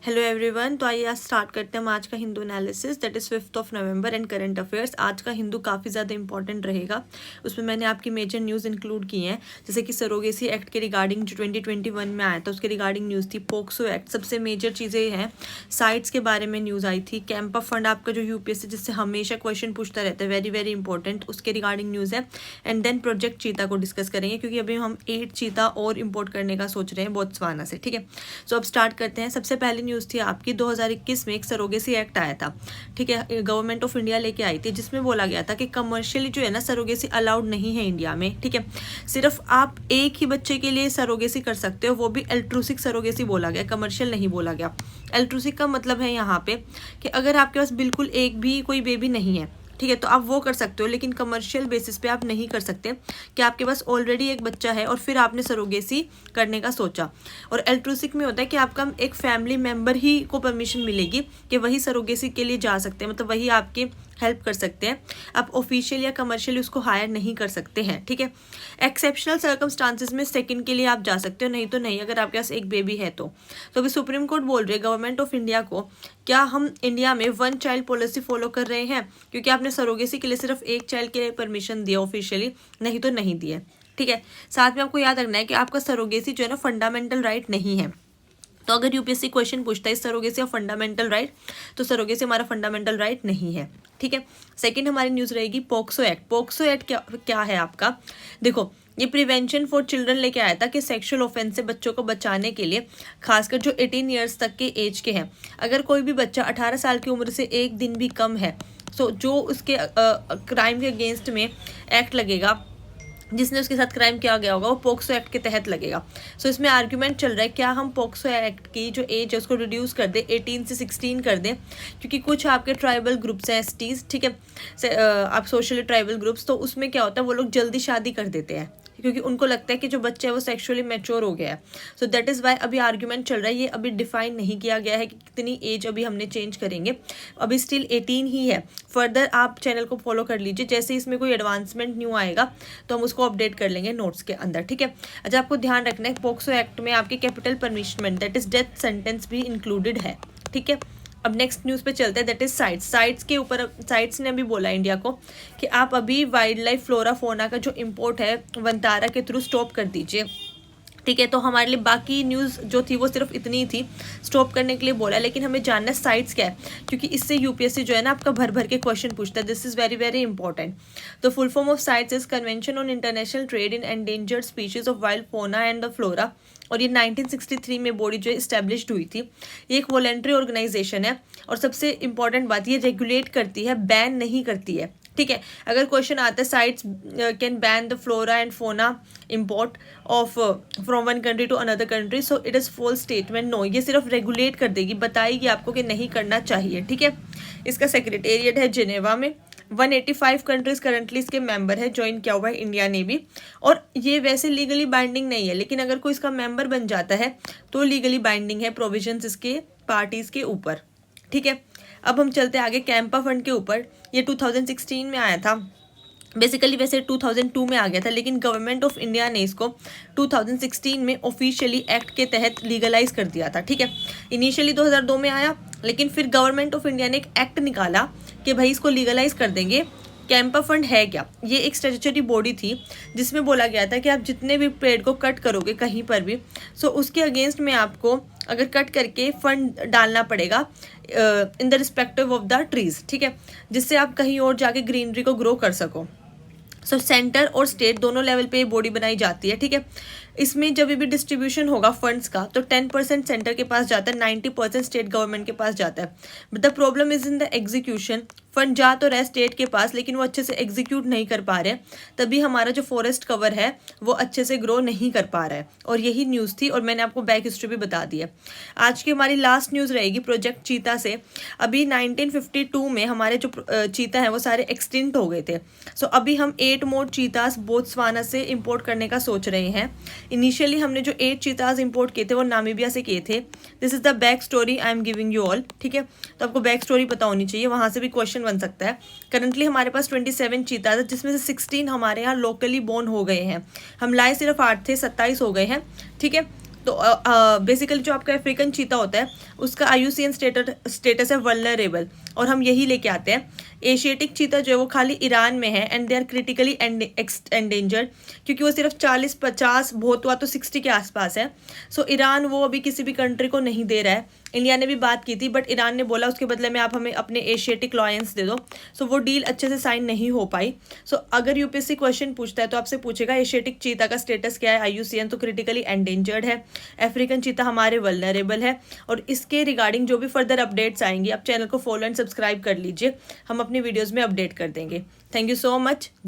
Hello everyone. तो आइए आज स्टार्ट करते हैं हम आज का Hindu analysis, that is 5 November and current affairs. आज का हिंदू काफ़ी ज़्यादा इंपॉर्टेंट रहेगा। उसमें मैंने आपकी मेजर न्यूज़ इंक्लूड की हैं, जैसे कि सरोगेसी एक्ट के रिगार्डिंग जो 2021 में आया था उसके रिगार्डिंग न्यूज़ थी। पोक्सो एक्ट, सबसे मेजर चीज़ें हैं। साइट्स के बारे में न्यूज़ आई थी। कैंपा फंड आपका जो यूपीएससी जिससे हमेशा क्वेश्चन पूछता रहता है, वेरी वेरी इंपॉर्टेंट, उसके रिगार्डिंग न्यूज़ है। एंड देन प्रोजेक्ट चीता को डिस्कस करेंगे, क्योंकि अभी हम 8 चीता और इम्पोर्ट करने का सोच रहे हैं बोत्सवाना से। ठीक है, सो अब स्टार्ट करते हैं। सबसे पहली न्यूज़ थी आपकी 2021 में एक सरोगेसी एक्ट आया था। ठीक है, गवर्नमेंट ऑफ इंडिया लेके आई थी, जिसमें बोला गया था कि कमर्शियली जो है ना सरोगेसी अलाउड नहीं है इंडिया में। ठीक है, सिर्फ आप एक ही बच्चे के लिए सरोगेसी कर सकते हो, वो भी एल्ट्रूसिक सरोगेसी बोला गया, कमर्शियल नहीं बोला गया। एल्ट्रूसिक का मतलब है यहाँ पे कि अगर आपके पास बिल्कुल एक भी कोई बेबी नहीं है, ठीक है, तो आप वो कर सकते हो, लेकिन कमर्शियल बेसिस पे आप नहीं कर सकते कि आपके पास ऑलरेडी एक बच्चा है और फिर आपने सरोगेसी करने का सोचा। और एल्ट्रूसिक में होता है कि आपका एक फैमिली मेंबर ही को परमिशन मिलेगी कि वही सरोगेसी के लिए जा सकते हैं, मतलब वही आपकी हेल्प कर सकते हैं। आप ऑफिशियल या कमर्शियली उसको हायर नहीं कर सकते हैं। ठीक है, एक्सेप्शनल सर्कमस्टांसिस में सेकंड के लिए आप जा सकते हो, नहीं तो नहीं, अगर आपके पास एक बेबी है तो अभी सुप्रीम कोर्ट बोल रही है गवर्नमेंट ऑफ इंडिया को, क्या हम इंडिया में 1 चाइल्ड पॉलिसी फॉलो कर रहे हैं, क्योंकि आपने सरोगेसी के लिए सिर्फ एक चाइल्ड के लिए परमिशन दिया ऑफिशियली, नहीं तो नहीं दिया। ठीक है, साथ में आपको याद रखना है कि आपका सरोगेसी जो है ना फंडामेंटल राइट नहीं है। तो अगर यूपीएससी क्वेश्चन पूछता है सरोगेसी और फंडामेंटल राइट, तो सरोगेसी हमारा फंडामेंटल राइट नहीं है। ठीक है, सेकंड हमारी न्यूज़ रहेगी पोक्सो एक्ट। पोक्सो एक्ट क्या है आपका, देखो ये प्रिवेंशन फॉर चिल्ड्रन लेके आया था कि सेक्सुअल ऑफेंस से बच्चों को बचाने के लिए, खासकर जो 18 ईयर्स तक के एज के हैं, अगर कोई भी बच्चा 18 साल की उम्र से एक दिन भी कम है, सो जो उसके क्राइम के अगेंस्ट में एक्ट लगेगा, जिसने उसके साथ क्राइम किया गया होगा, वो पोक्सो एक्ट के तहत लगेगा। सो इसमें आर्ग्यूमेंट चल रहा है क्या हम पोक्सो एक्ट की जो एज है उसको रिड्यूस कर दें, 18 से 16 कर दें, क्योंकि कुछ आपके ट्राइबल ग्रुप्स हैं, एसटीज, ठीक है, आप सोशली ट्राइबल ग्रुप्स, तो उसमें क्या होता है वो लोग जल्दी शादी कर देते हैं, क्योंकि उनको लगता है कि जो बच्चा है वो सेक्सुअली मैच्योर हो गया है। सो दैट इज़ वाई अभी आर्ग्यूमेंट चल रहा है। ये अभी डिफाइन नहीं किया गया है कि कितनी एज अभी हमने चेंज करेंगे, अभी स्टिल 18 ही है। फर्दर आप चैनल को फॉलो कर लीजिए, जैसे इसमें कोई एडवांसमेंट न्यू आएगा तो हम उसको अपडेट कर लेंगे नोट्स के अंदर। ठीक है, अच्छा आपको ध्यान रखना है पोक्सो एक्ट में आपके capital punishment that is death sentence भी इंक्लूडेड है। ठीक है, अब नेक्स्ट न्यूज़ पे चलते हैं, दैट इज साइट्स। साइट्स के ऊपर साइट्स ने अभी बोला इंडिया को कि आप अभी वाइल्ड लाइफ फ्लोरा फोना का जो इम्पोर्ट है वंतारा के थ्रू स्टॉप कर दीजिए। ठीक है, तो हमारे लिए बाकी न्यूज़ जो थी वो सिर्फ इतनी ही थी, स्टॉप करने के लिए बोला, लेकिन हमें जानना है साइट्स क्या है, क्योंकि इससे यूपीएससी जो है ना आपका भर भर के क्वेश्चन पूछता है। This is very very important. तो full form of CITES is convention on international trade in endangered species of wild fauna and the flora, और ये 1963 में बॉडी जो इस्टेब्लिश्ड हुई थी। ये एक वॉलेंट्री ऑर्गेनाइजेशन है, और सबसे इंपॉर्टेंट बात ये रेगुलेट करती है, बैन नहीं करती है। ठीक है, अगर क्वेश्चन आता है sites can ban the flora and fauna import of from one country to another country, so it is false statement. No, ये सिर्फ रेगुलेट कर देगी, बताएगी आपको कि नहीं करना चाहिए। ठीक है, इसका सेक्रेटेरिएट है जिनेवा में। 185 कंट्रीज करंटली इसके मेंबर है, ज्वाइन किया हुआ है इंडिया ने भी। और ये वैसे लीगली बाइंडिंग नहीं है, लेकिन अगर कोई इसका मेंबर बन जाता है तो लीगली बाइंडिंग है प्रोविजंस इसके पार्टीज के ऊपर। ठीक है, अब हम चलते आगे कैंपा फंड के ऊपर। ये 2016 में आया था, बेसिकली वैसे 2002 में आ गया था, लेकिन गवर्नमेंट ऑफ इंडिया ने इसको 2016 में ऑफिशियली एक्ट के तहत लीगलाइज कर दिया था। ठीक है, इनिशियली 2002 में आया, लेकिन फिर गवर्नमेंट ऑफ इंडिया ने एक एक्ट निकाला कि भाई इसको लीगलाइज कर देंगे। कैंपा फंड है क्या, ये एक स्टैट्यूटरी बॉडी थी जिसमें बोला गया था कि आप जितने भी पेड़ को कट करोगे कहीं पर भी, सो उसके अगेंस्ट में आपको अगर कट करके फंड डालना पड़ेगा in the respective of the trees. ठीक है, जिससे आप कहीं और जाके ग्रीनरी को ग्रो कर सको। सो सेंटर और स्टेट दोनों लेवल पे ये बॉडी बनाई जाती है। ठीक है, इसमें जब भी डिस्ट्रीब्यूशन होगा फंड्स का तो 10% सेंटर के पास जाता है, 90% स्टेट गवर्नमेंट के पास जाता है। But the problem is in the execution. Fund जा तो रहे स्टेट के पास, लेकिन वो अच्छे से एग्जीक्यूट नहीं कर पा रहे, तभी हमारा जो फॉरेस्ट कवर है वो अच्छे से ग्रो नहीं कर पा रहा है। और यही न्यूज़ थी, और मैंने आपको बैक हिस्ट्री भी बता दी है। आज की हमारी लास्ट न्यूज़ रहेगी प्रोजेक्ट चीता से। अभी 1952 में हमारे जो चीता हैं वो सारे एक्सटिंक्ट हो गए थे। सो अभी हम 8 मोर चीतास बोत्सवाना से इम्पोर्ट करने का सोच रहे हैं। इनिशियली हमने जो 8 चीताज इंपोर्ट किए थे वो नामीबिया से किए थे। This is the back story I am giving you all. ठीक है, तो आपको बैक स्टोरी पता होनी चाहिए, वहाँ से भी क्वेश्चन बन सकता है। करंटली हमारे पास 27 चीताज है, जिसमें से 16 हमारे यहाँ लोकली बोर्न हो गए हैं। हम लाए सिर्फ 8 थे, 27 हो गए हैं। ठीक है, तो बेसिकली जो आपका अफ्रीकन चीता होता है उसका IUCN स्टेटस है वल्नरेबल, और हम यही लेके आते हैं। एशियाटिक चीता जो है वो खाली ईरान में है and they are critically endangered, क्योंकि वो सिर्फ 40-50 बहुत हुआ तो 60 के आसपास है। सो ईरान वो अभी किसी भी कंट्री को नहीं दे रहा है। इंडिया ने भी बात की थी बट ईरान ने बोला उसके बदले में आप हमें अपने एशियाटिक लॉयंस दे दो। सो वो डील अच्छे से साइन नहीं हो पाई। सो अगर यूपीएससी क्वेश्चन पूछता है तो आपसे पूछेगा एशियाटिक चीता का स्टेटस क्या है IUCN, तो क्रिटिकली एंडेंजर्ड है। अफ्रीकन चीता हमारे वल्नरेबल है। और इसके रिगार्डिंग जो भी फर्दर अपडेट्स आएंगी आप चैनल को फॉलो एंड सब्सक्राइब कर लीजिए, हम अपनी वीडियोज़ में अपडेट कर देंगे। Thank you so much.